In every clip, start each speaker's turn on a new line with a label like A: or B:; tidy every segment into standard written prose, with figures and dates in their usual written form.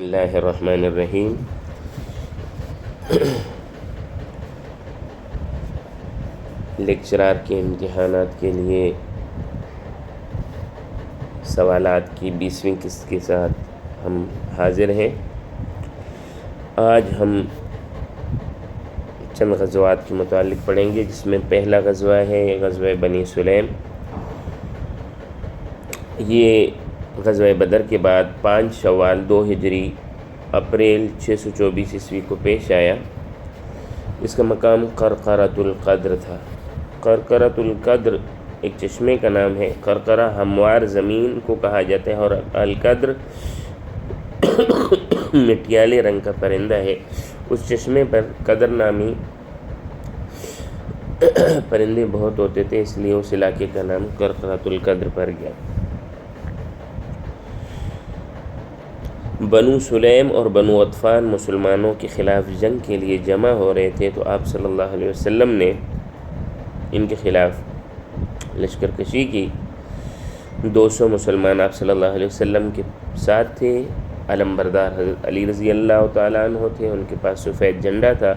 A: اللہ الرحمن الرحیم۔ لیکچرار کے امتحانات کے لیے سوالات کی 20ویں قسط کے ساتھ ہم حاضر ہیں۔ آج ہم چند غزوات کے متعلق پڑھیں گے، جس میں پہلا غزوہ ہے غزوہ بنی سلیم۔ یہ غزوہ بدر کے بعد 5 شوال 2 ہجری اپریل 624 عیسوی کو پیش آیا۔ اس کا مقام قرقرۃ القدر تھا۔ قرقرۃ القدر ایک چشمے کا نام ہے۔ قرقرہ ہموار زمین کو کہا جاتا ہے، اور القدر مٹیالے رنگ کا پرندہ ہے۔ اس چشمے پر قدر نامی پرندے بہت ہوتے تھے، اس لیے اس علاقے کا نام قرقرۃ القدر پڑ گیا۔ بنو سلیم اور بنو غطفان مسلمانوں کے خلاف جنگ کے لیے جمع ہو رہے تھے، تو آپ صلی اللہ علیہ وسلم نے ان کے خلاف لشکر کشی کی۔ 200 مسلمان آپ صلی اللہ علیہ وسلم کے ساتھ تھے۔ علم بردار حضرت علی رضی اللہ تعالیٰ عنہ تھے، ان کے پاس سفید جھنڈا تھا۔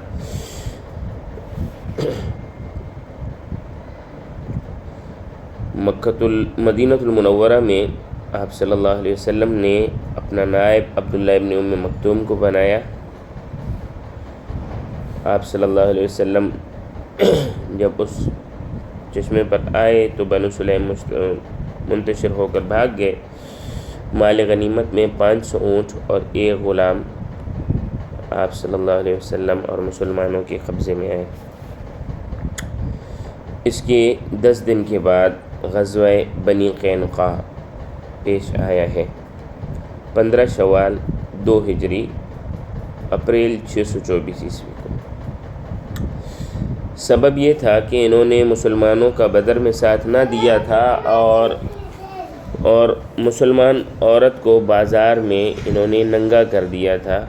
A: مدینہ المنورہ میں آپ صلی اللہ علیہ وسلم نے اپنا نائب عبداللہ ابن ام مکتوم کو بنایا۔ آپ صلی اللہ علیہ وسلم جب اس چشمے پر آئے تو بنو سلیم منتشر ہو کر بھاگ گئے۔ مال غنیمت میں 500 اونٹ اور 1 غلام آپ صلی اللہ علیہ وسلم اور مسلمانوں کے قبضے میں آئے۔ اس کے 10 دن کے بعد غزوہ بنی قینقاع پیش آیا ہے۔ 15 شوال 2 ہجری اپریل 624 عیسوی کو۔ سبب یہ تھا کہ انہوں نے مسلمانوں کا بدر میں ساتھ نہ دیا تھا، اور مسلمان عورت کو بازار میں انہوں نے ننگا کر دیا تھا،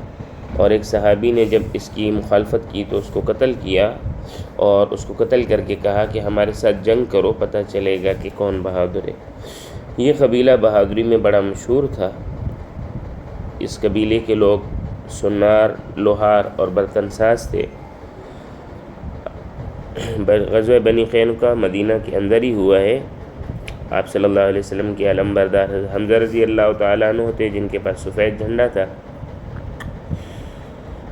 A: اور ایک صحابی نے جب اس کی مخالفت کی تو اس کو قتل کیا، اور اس کو قتل کر کے کہا کہ ہمارے ساتھ جنگ کرو، پتہ چلے گا کہ کون بہادر ہے۔ یہ قبیلہ بہادری میں بڑا مشہور تھا۔ اس قبیلے کے لوگ سنار، لوہار اور برتن ساز تھے۔ غزوہ بنی قینقاع مدینہ کے اندر ہی ہوا ہے۔ آپ صلی اللہ علیہ وسلم کے علم بردار حمزہ رضی اللہ تعالیٰ عنہ تھے، جن کے پاس سفید جھنڈا تھا۔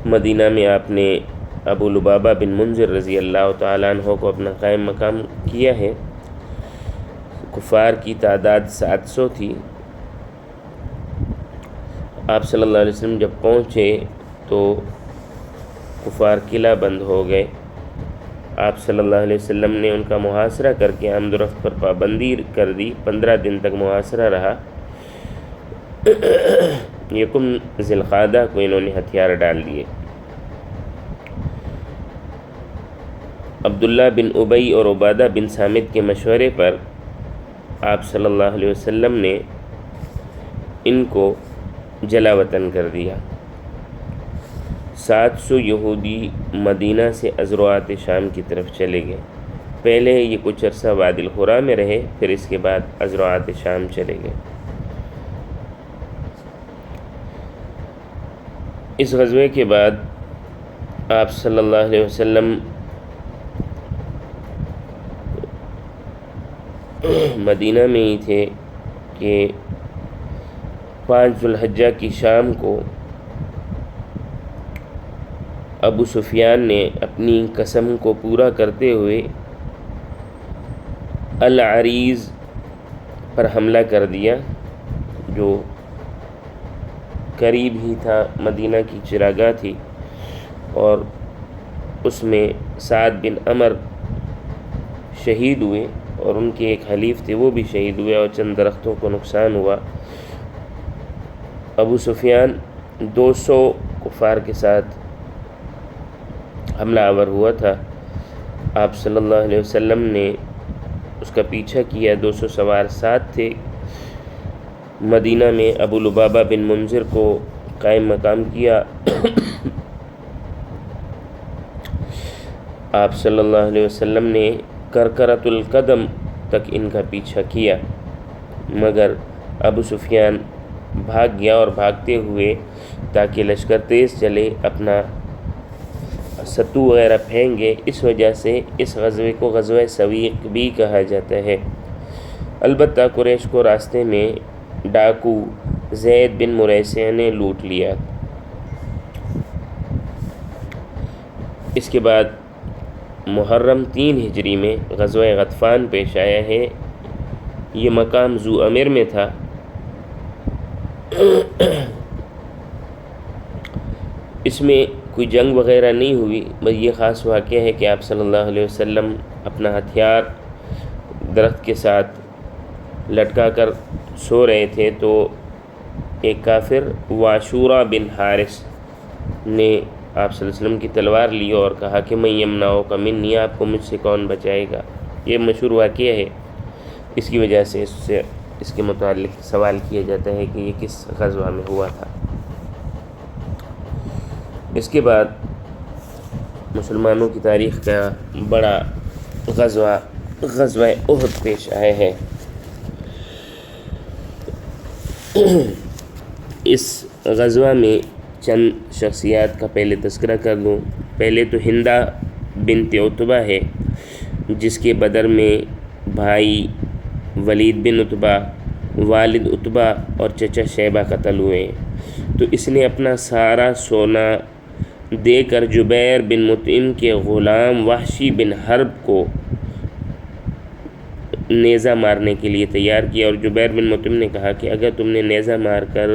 A: مدینہ میں آپ نے ابو لبابہ بن منذر رضی اللہ تعالیٰ عنہ کو اپنا قائم مقام کیا ہے۔ کفار کی تعداد 700 تھی۔ آپ صلی اللہ علیہ وسلم جب پہنچے تو کفار قلعہ بند ہو گئے۔ آپ صلی اللہ علیہ وسلم نے ان کا محاصرہ کر کے آمد و رفت پر پابندی کر دی۔ 15 دن تک محاصرہ رہا۔ یکم ذی القعدہ کو انہوں نے ہتھیار ڈال دیے۔ عبداللہ بن ابی اور عبادہ بن صامت کے مشورے پر آپ صلی اللہ علیہ وسلم نے ان کو جلا وطن کر دیا۔ 700 یہودی مدینہ سے ازروات شام کی طرف چلے گئے۔ پہلے یہ کچھ عرصہ وادی القریٰ میں رہے، پھر اس کے بعد ازروات شام چلے گئے۔ اس غزوے کے بعد آپ صلی اللہ علیہ وسلم مدینہ میں ہی تھے کہ 5 ذو الحجہ کی شام کو ابو سفیان نے اپنی قسم کو پورا کرتے ہوئے العریض پر حملہ کر دیا، جو قریب ہی تھا، مدینہ کی چراگاہ تھی، اور اس میں سعد بن عمر شہید ہوئے، اور ان کے ایک حلیف تھے وہ بھی شہید ہوئے، اور چند درختوں کو نقصان ہوا۔ ابو سفیان 200 کفار کے ساتھ حملہ آور ہوا تھا۔ آپ صلی اللہ علیہ وسلم نے اس کا پیچھا کیا۔ 200 سوار ساتھ تھے۔ مدینہ میں ابو لبابہ بن منذر کو قائم مقام کیا۔ آپ صلی اللہ علیہ وسلم نے کرکرۃ القدم تک ان کا پیچھا کیا، مگر ابو سفیان بھاگ گیا اور بھاگتے ہوئے تاکہ لشکر تیز چلے اپنا ستو وغیرہ پھینگے، اس وجہ سے اس غزوے کو غزوہ سویق بھی کہا جاتا ہے۔ البتہ قریش کو راستے میں ڈاکو زید بن مریسیہ نے لوٹ لیا۔ اس کے بعد محرم 3 ہجری میں غزوہ غطفان پیش آیا ہے۔ یہ مقام ذو امر میں تھا۔ اس میں کوئی جنگ وغیرہ نہیں ہوئی، بس یہ خاص واقعہ ہے کہ آپ صلی اللہ علیہ وسلم اپنا ہتھیار درخت کے ساتھ لٹکا کر سو رہے تھے تو ایک کافر واشورہ بن حارث نے آپ صلی اللہ علیہ وسلم کی تلوار لی اور کہا کہ میں یمنعو کا منی، آپ کو مجھ سے کون بچائے گا۔ یہ مشہور واقعہ ہے، اس کی وجہ سے اس کے متعلق سوال کیا جاتا ہے کہ یہ کس غزوہ میں ہوا تھا۔ اس کے بعد مسلمانوں کی تاریخ کا بڑا غزوہ احد پیش آیا ہے۔ اس غزوہ میں چند شخصیات کا پہلے تذکرہ کر دوں۔ پہلے تو ہندہ بنت عتبہ ہے، جس کے بدر میں بھائی ولید بن عتبہ، والد عتبہ اور چچا شیبہ قتل ہوئے ہیں۔ تو اس نے اپنا سارا سونا دے کر جبیر بن مطعم کے غلام وحشی بن حرب کو نیزہ مارنے کے لیے تیار کیا، اور جبیر بن مطعم نے کہا کہ اگر تم نے نیزہ مار کر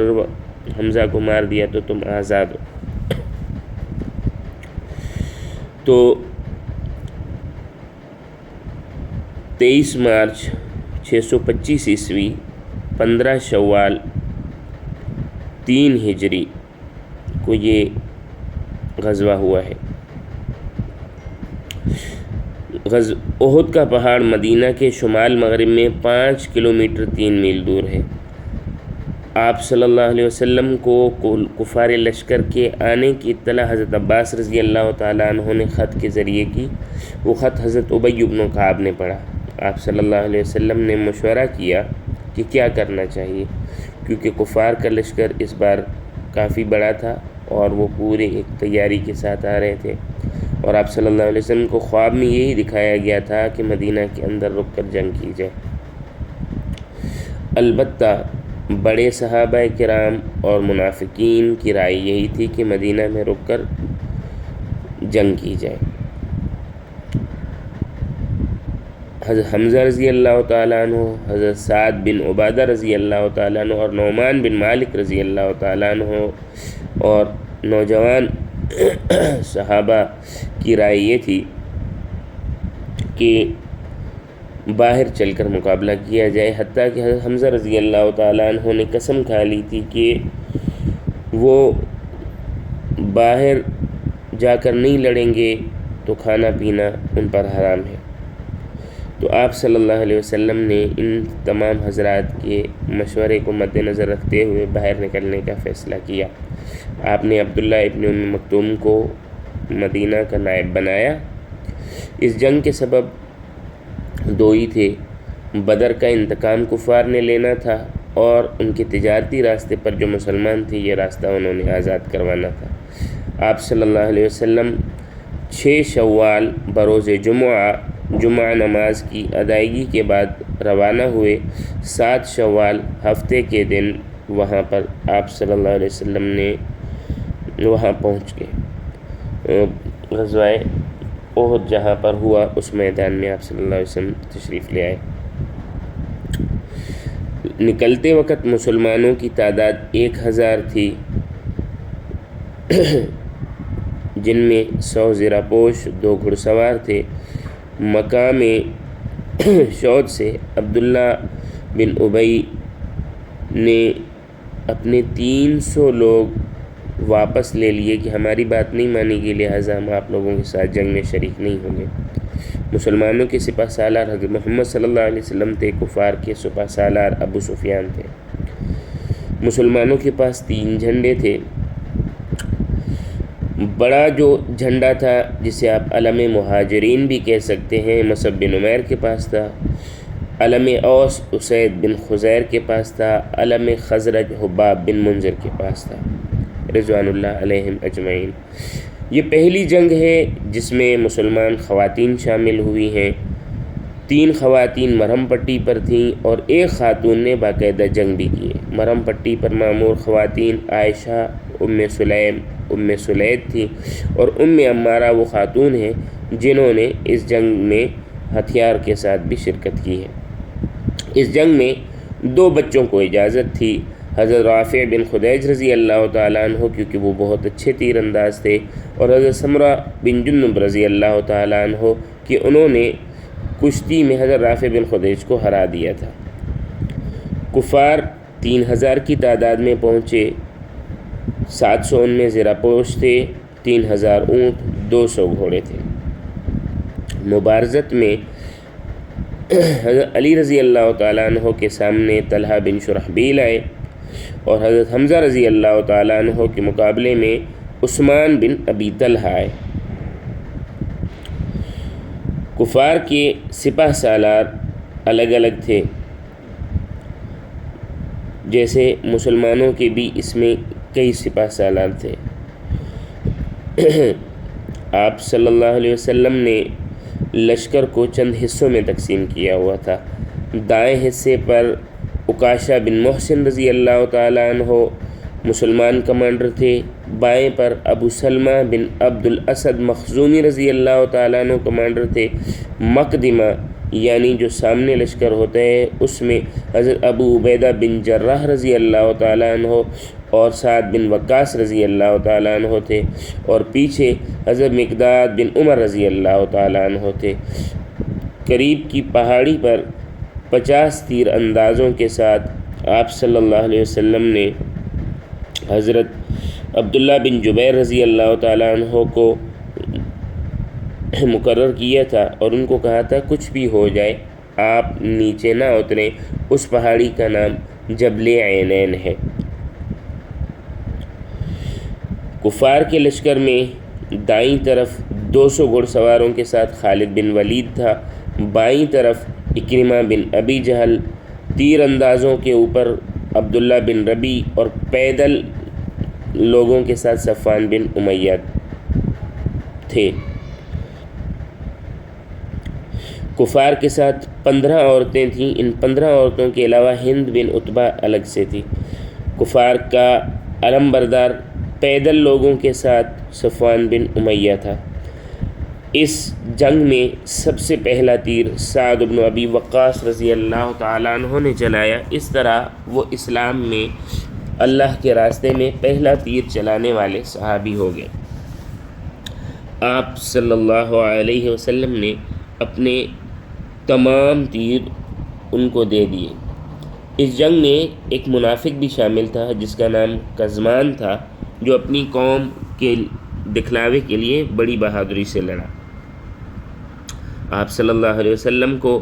A: حمزہ کو مار دیا تو تم آزاد ہو۔ تو 23 مارچ 625 عیسوی 15 شوال 3 ہجری کو یہ غزوہ ہوا ہے۔ احد کا پہاڑ مدینہ کے شمال مغرب میں 5 کلومیٹر 3 میل دور ہے۔ آپ صلی اللہ علیہ وسلم کو کفار لشکر کے آنے کی اطلاع حضرت عباس رضی اللہ تعالیٰ عنہ نے خط کے ذریعے کی۔ وہ خط حضرت ابی بن کعب نے پڑھا۔ آپ صلی اللہ علیہ وسلم نے مشورہ کیا کہ کیا کرنا چاہیے، کیونکہ کفار کا لشکر اس بار کافی بڑا تھا اور وہ پورے ایک تیاری کے ساتھ آ رہے تھے، اور آپ صلی اللہ علیہ وسلم کو خواب میں یہی دکھایا گیا تھا کہ مدینہ کے اندر رک کر جنگ کی جائے۔ البتہ بڑے صحابہ کرام اور منافقین کی رائے یہی تھی کہ مدینہ میں رک کر جنگ کی جائے۔ حضرت حمزہ رضی اللہ تعالیٰ عنہ، حضرت سعد بن عبادہ رضی اللہ تعالیٰ عنہ اور نعمان بن مالک رضی اللہ تعالیٰ عنہ اور نوجوان صحابہ کی رائے یہ تھی کہ باہر چل کر مقابلہ کیا جائے، حتیٰ کہ حضرت حمزہ رضی اللہ تعالیٰ عنہ نے قسم کھا لی تھی کہ وہ باہر جا کر نہیں لڑیں گے تو کھانا پینا ان پر حرام ہے۔ تو آپ صلی اللہ علیہ وسلم نے ان تمام حضرات کے مشورے کو مد نظر رکھتے ہوئے باہر نکلنے کا فیصلہ کیا۔ آپ نے عبداللہ ابن ام مکتوم کو مدینہ کا نائب بنایا۔ اس جنگ کے سبب دو ہی تھے، بدر کا انتقام کفار نے لینا تھا اور ان کے تجارتی راستے پر جو مسلمان تھے یہ راستہ انہوں نے آزاد کروانا تھا۔ آپ صلی اللہ علیہ وسلم 6 شوال بروز جمعہ نماز کی ادائیگی کے بعد روانہ ہوئے۔ 7 شوال ہفتے کے دن وہاں پر آپ صلی اللہ علیہ وسلم نے وہاں پہنچ گئے۔ غزوہ احد جہاں پر ہوا اس میدان میں آپ صلی اللہ علیہ وسلم تشریف لے آئے۔ نکلتے وقت مسلمانوں کی تعداد 1000 تھی، جن میں 100 زرہ پوش، 2 گھڑ سوار تھے۔ مقام شعود سے عبداللہ بن ابی نے اپنے 300 لوگ واپس لے لیے کہ ہماری بات نہیں مانی گئی، لہٰذا ہم آپ لوگوں کے ساتھ جنگ میں شریک نہیں ہوں گے۔ مسلمانوں کے سپہ سالار حضرت محمد صلی اللہ علیہ وسلم تھے، کفار کے سپہ سالار ابو سفیان تھے۔ مسلمانوں کے پاس 3 جھنڈے تھے۔ بڑا جو جھنڈا تھا جسے آپ علم مہاجرین بھی کہہ سکتے ہیں، مصعب بن عمیر کے پاس تھا۔ علم اوس اسید بن خزیر کے پاس تھا، علم خزرج حباب بن منذر کے پاس تھا رضوان اللہ علیہم اجمعین۔ یہ پہلی جنگ ہے جس میں مسلمان خواتین شامل ہوئی ہیں۔ 3 خواتین مرہم پٹی پر تھیں اور ایک خاتون نے باقاعدہ جنگ بھی کی ہے۔ مرہم پٹی پر معمور خواتین عائشہ، ام سلیم، ام سلید تھیں، اور ام عمارہ وہ خاتون ہیں جنہوں نے اس جنگ میں ہتھیار کے ساتھ بھی شرکت کی ہے۔ اس جنگ میں 2 بچوں کو اجازت تھی، حضرت رافع بن خدیج رضی اللہ تعالیٰ عنہ کیونکہ وہ بہت اچھے تیر انداز تھے، اور حضرت سمرہ بن جندب رضی اللہ تعالیٰ عنہ کہ انہوں نے کشتی میں حضرت رافع بن خدیج کو ہرا دیا تھا۔ کفار 3000 کی تعداد میں پہنچے، 700 ان میں زرہ پوش تھے، 3000 اونٹ، 200 گھوڑے تھے۔ مبارزت میں حضرت علی رضی اللہ تعالیٰ عنہ کے سامنے طلحہ بن شرحبیل آئے، اور حضرت حمزہ رضی اللہ تعالیٰ عنہ کے مقابلے میں عثمان بن ابی طلحہ آئے۔ کفار کے سپہ سالار الگ الگ تھے، جیسے مسلمانوں کے بھی اس میں کئی سپہ سالار تھے۔ آپ صلی اللہ علیہ وسلم نے لشکر کو چند حصوں میں تقسیم کیا ہوا تھا۔ دائیں حصے پر عکاشہ بن محسن رضی اللہ تعالیٰ عنہ مسلمان کمانڈر تھے، بائیں پر ابو سلمہ بن عبد الاسد مخزومی رضی اللہ تعالیٰ عنہ کمانڈر تھے۔ مقدمہ یعنی جو سامنے لشکر ہوتا ہے اس میں حضرت ابو عبیدہ بن جراح رضی اللہ تعالیٰ عنہ اور سعد بن وقاص رضی اللہ تعالیٰ عنہ تھے، اور پیچھے حضرت مقداد بن عمر رضی اللہ تعالیٰ عنہ تھے۔ قریب کی پہاڑی پر 50 تیر اندازوں کے ساتھ آپ صلی اللہ علیہ وسلم نے حضرت عبداللہ بن جبیر رضی اللہ تعالیٰ عنہ کو مقرر کیا تھا، اور ان کو کہا تھا کچھ بھی ہو جائے آپ نیچے نہ اتریں۔ اس پہاڑی کا نام جبل عینین ہے۔ کفار کے لشکر میں دائیں طرف 200 گھڑ سواروں کے ساتھ خالد بن ولید تھا، بائیں طرف اکرمہ بن ابی جہل، تیر اندازوں کے اوپر عبداللہ بن ربی، اور پیدل لوگوں کے ساتھ صفوان بن امیہ تھے۔ کفار کے ساتھ 15 عورتیں تھیں، ان 15 عورتوں کے علاوہ ہند بن عتبہ الگ سے تھی۔ کفار کا علم بردار پیدل لوگوں کے ساتھ صفوان بن امیہ تھا۔ اس جنگ میں سب سے پہلا تیر سعد بن ابی وقاص رضی اللہ تعالیٰ عنہ نے چلایا۔ اس طرح وہ اسلام میں اللہ کے راستے میں پہلا تیر چلانے والے صحابی ہو گئے۔ آپ صلی اللہ علیہ وسلم نے اپنے تمام تیر ان کو دے دیے۔ اس جنگ میں ایک منافق بھی شامل تھا جس کا نام کزمان تھا، جو اپنی قوم کے دکھلاوے کے لیے بڑی بہادری سے لڑا۔ آپ صلی اللہ علیہ وسلم کو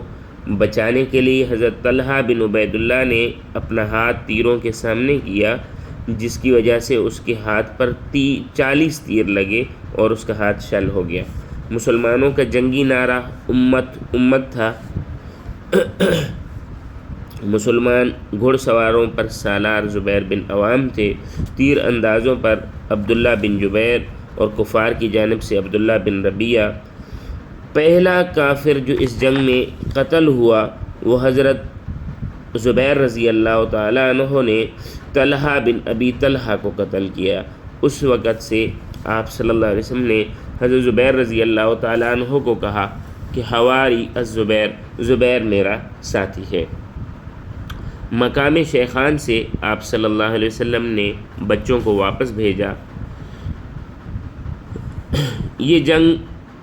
A: بچانے کے لیے حضرت طلحہ بن عبید اللہ نے اپنا ہاتھ تیروں کے سامنے کیا، جس کی وجہ سے اس کے ہاتھ پر 40 تیر لگے اور اس کا ہاتھ شل ہو گیا۔ مسلمانوں کا جنگی نعرہ امت امت تھا۔ مسلمان گھڑ سواروں پر سالار زبیر بن عوام تھے، تیر اندازوں پر عبداللہ بن جبیر، اور کفار کی جانب سے عبداللہ بن ربیہ۔ پہلا کافر جو اس جنگ میں قتل ہوا وہ حضرت زبیر رضی اللہ تعالیٰ عنہ نے طلحہ بن ابی طلحہ کو قتل کیا۔ اس وقت سے آپ صلی اللہ علیہ وسلم نے حضرت زبیر رضی اللہ تعالیٰ عنہ کو کہا کہ حواری الزبیر، زبیر میرا ساتھی ہے۔ مقام شیخان سے آپ صلی اللہ علیہ وسلم نے بچوں کو واپس بھیجا۔ یہ جنگ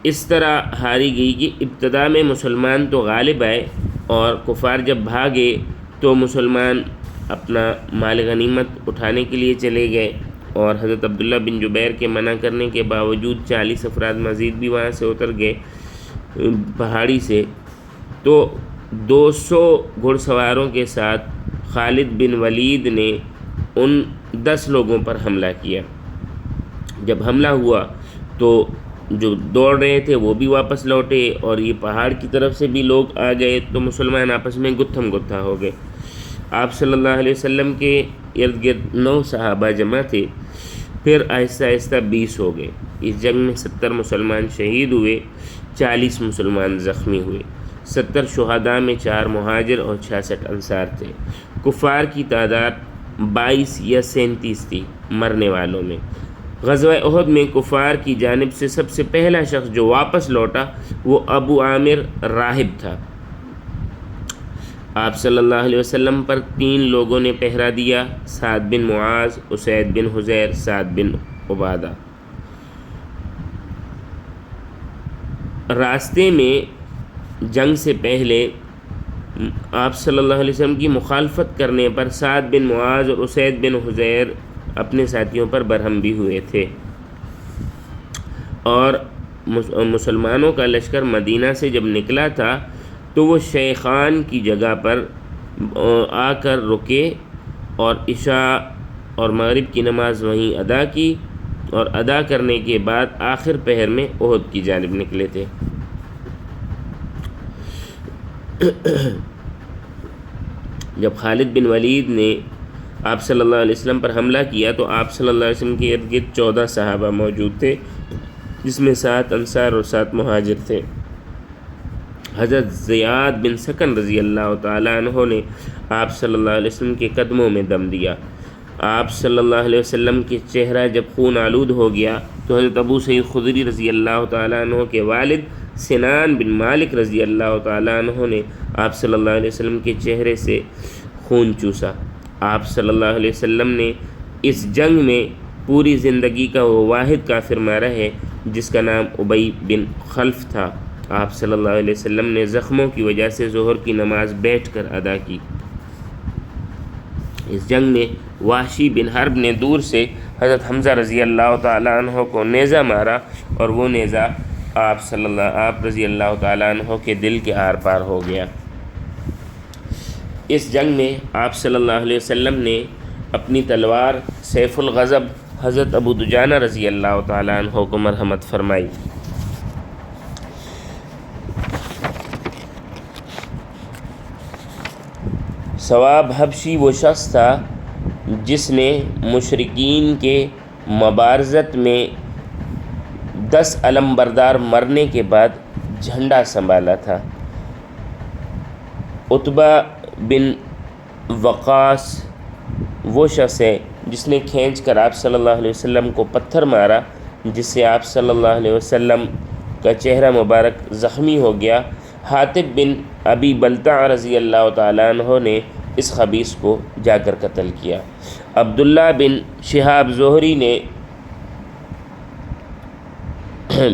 A: اس طرح ہاری گئی کہ ابتدا میں مسلمان تو غالب آئے، اور کفار جب بھاگے تو مسلمان اپنا مال غنیمت اٹھانے کے لیے چلے گئے، اور حضرت عبداللہ بن جبیر کے منع کرنے کے باوجود 40 افراد مزید بھی وہاں سے اتر گئے پہاڑی سے۔ تو 200 گھڑ سواروں کے ساتھ خالد بن ولید نے ان 10 لوگوں پر حملہ کیا۔ جب حملہ ہوا تو جو دوڑ رہے تھے وہ بھی واپس لوٹے اور یہ پہاڑ کی طرف سے بھی لوگ آ گئے، تو مسلمان آپس میں گتھم گتھا ہو گئے۔ آپ صلی اللہ علیہ وسلم کے ارد گرد 9 صحابہ جمع تھے، پھر آہستہ آہستہ 20 ہو گئے۔ اس جنگ میں 70 مسلمان شہید ہوئے، 40 مسلمان زخمی ہوئے۔ 70 شہداء میں 4 مہاجر اور 66 انصار تھے۔ کفار کی تعداد 22 یا 37 تھی مرنے والوں میں۔ غزوہ احد میں کفار کی جانب سے سب سے پہلا شخص جو واپس لوٹا وہ ابو عامر راہب تھا۔ آپ صلی اللہ علیہ وسلم پر 3 لوگوں نے پہرا دیا، سعد بن معاذ، اسید بن حضیر، سعد بن عبادہ۔ راستے میں جنگ سے پہلے آپ صلی اللہ علیہ وسلم کی مخالفت کرنے پر سعد بن معاذ اور اسید بن حضیر اپنے ساتھیوں پر برہم بھی ہوئے تھے، اور مسلمانوں کا لشکر مدینہ سے جب نکلا تھا تو وہ شیخان کی جگہ پر آ کر رکے اور عشاء اور مغرب کی نماز وہیں ادا کی، اور ادا کرنے کے بعد آخر پہر میں احد کی جانب نکلے تھے۔ جب خالد بن ولید نے آپ صلی اللہ علیہ وسلم پر حملہ کیا تو آپ صلی اللہ علیہ وسلم کے ارد گرد 14 صحابہ موجود تھے، جس میں 7 انصار اور 7 مہاجر تھے۔ حضرت زیاد بن سکن رضی اللہ تعالیٰ عنہ نے آپ صلی اللہ علیہ وسلم کے قدموں میں دم دیا۔ آپ صلی اللہ علیہ وسلم کے چہرہ جب خون آلود ہو گیا تو حضرت ابو سعید خدری رضی اللہ تعالیٰ عنہ کے والد سنان بن مالک رضی اللہ تعالیٰ عنہ نے آپ صلی اللہ علیہ وسلم کے چہرے سے خون چوسا۔ آپ صلی اللہ علیہ وسلم نے اس جنگ میں پوری زندگی کا وہ واحد کافر مارا ہے جس کا نام ابی بن خلف تھا۔ آپ صلی اللہ علیہ وسلم نے زخموں کی وجہ سے ظہر کی نماز بیٹھ کر ادا کی۔ اس جنگ میں وحشی بن حرب نے دور سے حضرت حمزہ رضی اللہ تعالیٰ عنہ کو نیزہ مارا، اور وہ نیزہ آپ رضی اللہ تعالیٰ عنہ کے دل کے آر پار ہو گیا۔ اس جنگ میں آپ صلی اللہ علیہ وسلم نے اپنی تلوار سیف الغضب حضرت ابو دجانہ رضی اللہ تعالیٰ عنہ کو مرحمت فرمائی۔ ثواب حبشی وہ شخص تھا جس نے مشرکین کے مبارزت میں 10 علم بردار مرنے کے بعد جھنڈا سنبھالا تھا۔ عتبہ بن وقاص وہ شخص ہے جس نے کھینچ کر آپ صلی اللہ علیہ وسلم کو پتھر مارا، جس سے آپ صلی اللہ علیہ وسلم کا چہرہ مبارک زخمی ہو گیا۔ حاطب بن ابی بلتع رضی اللہ تعالیٰ عنہ نے اس خبیث کو جا کر قتل کیا۔ عبداللہ بن شہاب زہری نے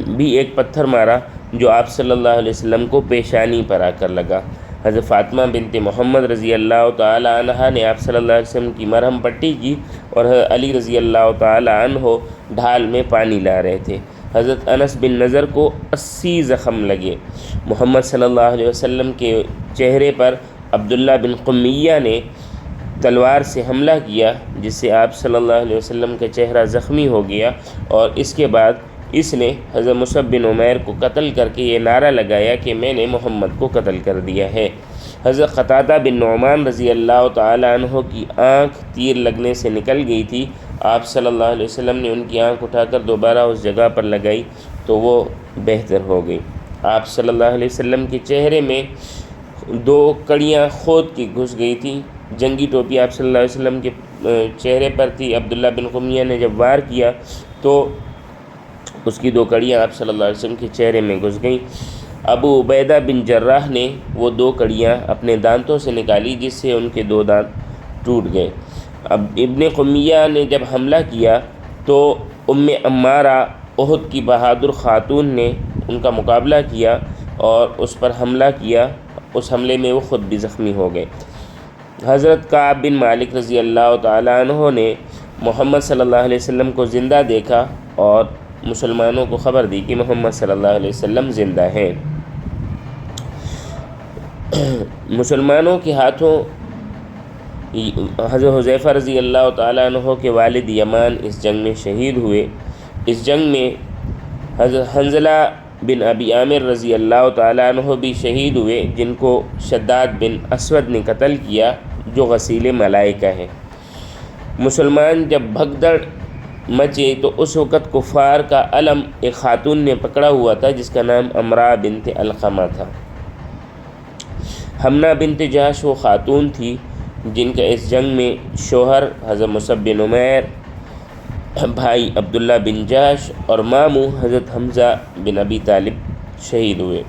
A: بھی ایک پتھر مارا جو آپ صلی اللہ علیہ وسلم کو پیشانی پر آ کر لگا۔ حضرت فاطمہ بنت محمد رضی اللہ تعالی عنہ نے آپ صلی اللہ علیہ وسلم کی مرہم پٹی کی، اور حضرت علی رضی اللہ تعالی عنہ ڈھال میں پانی لا رہے تھے۔ حضرت انس بن نضر کو 80 زخم لگے۔ محمد صلی اللہ علیہ وسلم کے چہرے پر عبداللہ بن قمیہ نے تلوار سے حملہ کیا، جس سے آپ صلی اللہ علیہ وسلم کا چہرہ زخمی ہو گیا، اور اس کے بعد اس نے حضرت مصعب بن عمیر کو قتل کر کے یہ نعرہ لگایا کہ میں نے محمد کو قتل کر دیا ہے۔ حضرت قتادہ بن نعمان رضی اللہ تعالی عنہ کی آنکھ تیر لگنے سے نکل گئی تھی۔ آپ صلی اللہ علیہ وسلم نے ان کی آنکھ اٹھا کر دوبارہ اس جگہ پر لگائی تو وہ بہتر ہو گئی۔ آپ صلی اللہ علیہ وسلم کے چہرے میں 2 کڑیاں کھود کی گھس گئی تھیں۔ جنگی ٹوپی آپ صلی اللہ علیہ وسلم کے چہرے پر تھی۔ عبداللہ بن قمیہ نے جب وار کیا تو اس کی 2 کڑیاں آپ صلی اللہ علیہ وسلم کے چہرے میں گھس گئیں۔ ابو عبیدہ بن جراح نے وہ 2 کڑیاں اپنے دانتوں سے نکالی، جس سے ان کے 2 دانت ٹوٹ گئے۔ اب ابن قمیہ نے جب حملہ کیا تو عمارہ احد کی بہادر خاتون نے ان کا مقابلہ کیا اور اس پر حملہ کیا۔ اس حملے میں وہ خود بھی زخمی ہو گئے۔ حضرت کعب بن مالک رضی اللہ تعالیٰ عنہ نے محمد صلی اللہ علیہ وسلم کو زندہ دیکھا اور مسلمانوں کو خبر دی کہ محمد صلی اللہ علیہ وسلم زندہ ہیں۔ مسلمانوں کے ہاتھوں حضرت حذیفہ رضی اللہ تعالیٰ عنہ کے والد یمان اس جنگ میں شہید ہوئے۔ اس جنگ میں حضرت حنظلہ بن ابی عامر رضی اللہ تعالیٰ عنہ بھی شہید ہوئے، جن کو شداد بن اسود نے قتل کیا، جو غسیل ملائکہ ہیں۔ مسلمان جب بھگدڑ مچے تو اس وقت کفار کا علم ایک خاتون نے پکڑا ہوا تھا جس کا نام امراء بنت علقمہ تھا۔ حمنہ بنت جہش وہ خاتون تھی جن کا اس جنگ میں شوہر حضرت مصعب بن عمیر، بھائی عبداللہ بن جہش اور ماموں حضرت حمزہ بن ابی طالب شہید ہوئے۔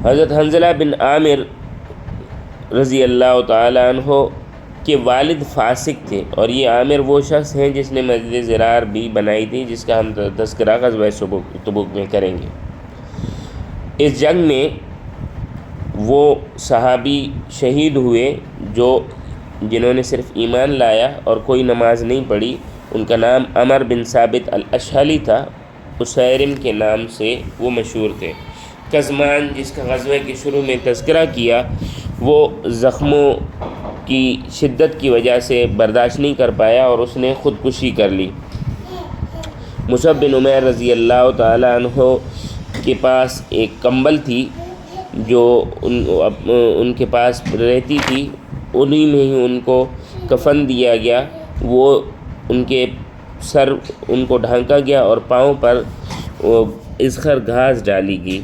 A: حضرت حنظلہ بن عامر رضی اللہ تعالیٰ عنہ کے والد فاسق تھے، اور یہ عامر وہ شخص ہیں جس نے مسجد ضرار بھی بنائی تھی، جس کا ہم تذکرہ غزوہ تبوک میں کریں گے۔ اس جنگ میں وہ صحابی شہید ہوئے جنہوں نے صرف ایمان لایا اور کوئی نماز نہیں پڑھی۔ ان کا نام عمر بن ثابت الاشہلی تھا، اسیرم کے نام سے وہ مشہور تھے۔ کزمان، جس کا غزوہ کے شروع میں تذکرہ کیا، وہ زخموں کی شدت کی وجہ سے برداشت نہیں کر پایا اور اس نے خودکشی کر لی۔ مصعب بن عمیر رضی اللہ تعالیٰ عنہ کے پاس ایک کمبل تھی جو ان کے پاس رہتی تھی، انہی میں ہی ان کو کفن دیا گیا۔ وہ ان کے سر ان کو ڈھانکا گیا اور پاؤں پر اذخر گھاس ڈالی گئی۔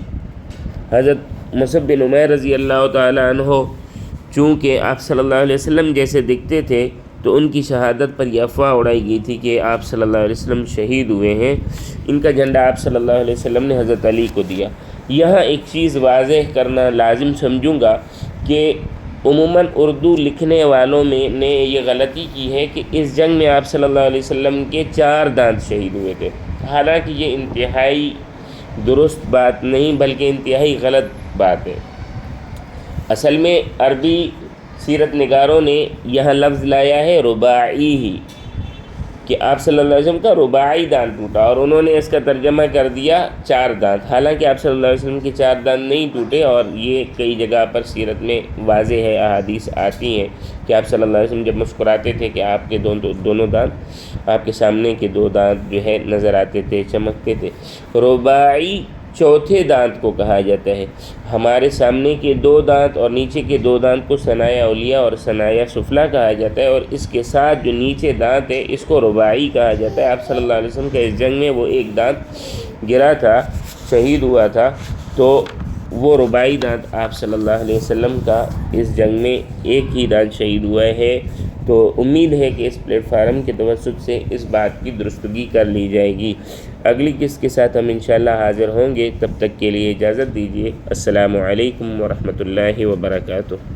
A: حضرت مصعب بن عمیر رضی اللہ تعالیٰ عنہ چونکہ آپ صلی اللہ علیہ وسلم جیسے دکھتے تھے تو ان کی شہادت پر یہ افواہ اڑائی گئی تھی کہ آپ صلی اللہ علیہ وسلم شہید ہوئے ہیں۔ ان کا جھنڈا آپ صلی اللہ علیہ وسلم نے حضرت علی کو دیا۔ یہاں ایک چیز واضح کرنا لازم سمجھوں گا کہ عموماً اردو لکھنے والوں میں نے یہ غلطی کی ہے کہ اس جنگ میں آپ صلی اللہ علیہ وسلم کے 4 دانت شہید ہوئے تھے، حالانکہ یہ انتہائی درست بات نہیں بلکہ انتہائی غلط بات ہے۔ اصل میں عربی سیرت نگاروں نے یہاں لفظ لایا ہے رباعی ہی، کہ آپ صلی اللہ علیہ وسلم کا رباعی دانت ٹوٹا، اور انہوں نے اس کا ترجمہ کر دیا 4 دانت، حالانکہ آپ صلی اللہ علیہ وسلم کے 4 دانت نہیں ٹوٹے، اور یہ کئی جگہ پر سیرت میں واضح ہے، احادیث آتی ہیں کہ آپ صلی اللہ علیہ وسلم جب مسکراتے تھے کہ آپ کے دونوں دانت، آپ کے سامنے کے 2 دانت جو ہے نظر آتے تھے، چمکتے تھے۔ رباعی چوتھے دانت کو کہا جاتا ہے۔ ہمارے سامنے کے 2 دانت اور نیچے کے 2 دانت کو ثنایا اولیاء اور ثنایا سفلیٰ کہا جاتا ہے، اور اس کے ساتھ جو نیچے دانت ہے اس کو رباعی کہا جاتا ہے۔ آپ صلی اللہ علیہ وسلم کا اس جنگ میں وہ 1 دانت گرا تھا، شہید ہوا تھا، تو وہ رباعی دانت آپ صلی اللہ علیہ وسلم کا اس جنگ میں 1 ہی دانت شہید ہوا ہے۔ تو امید ہے کہ اس پلیٹ فارم کے توسط سے اس بات کی درستگی کر لی جائے گی۔ اگلی قسط کے ساتھ ہم انشاءاللہ حاضر ہوں گے، تب تک کے لیے اجازت دیجیے۔ السلام علیکم ورحمۃ اللہ وبرکاتہ۔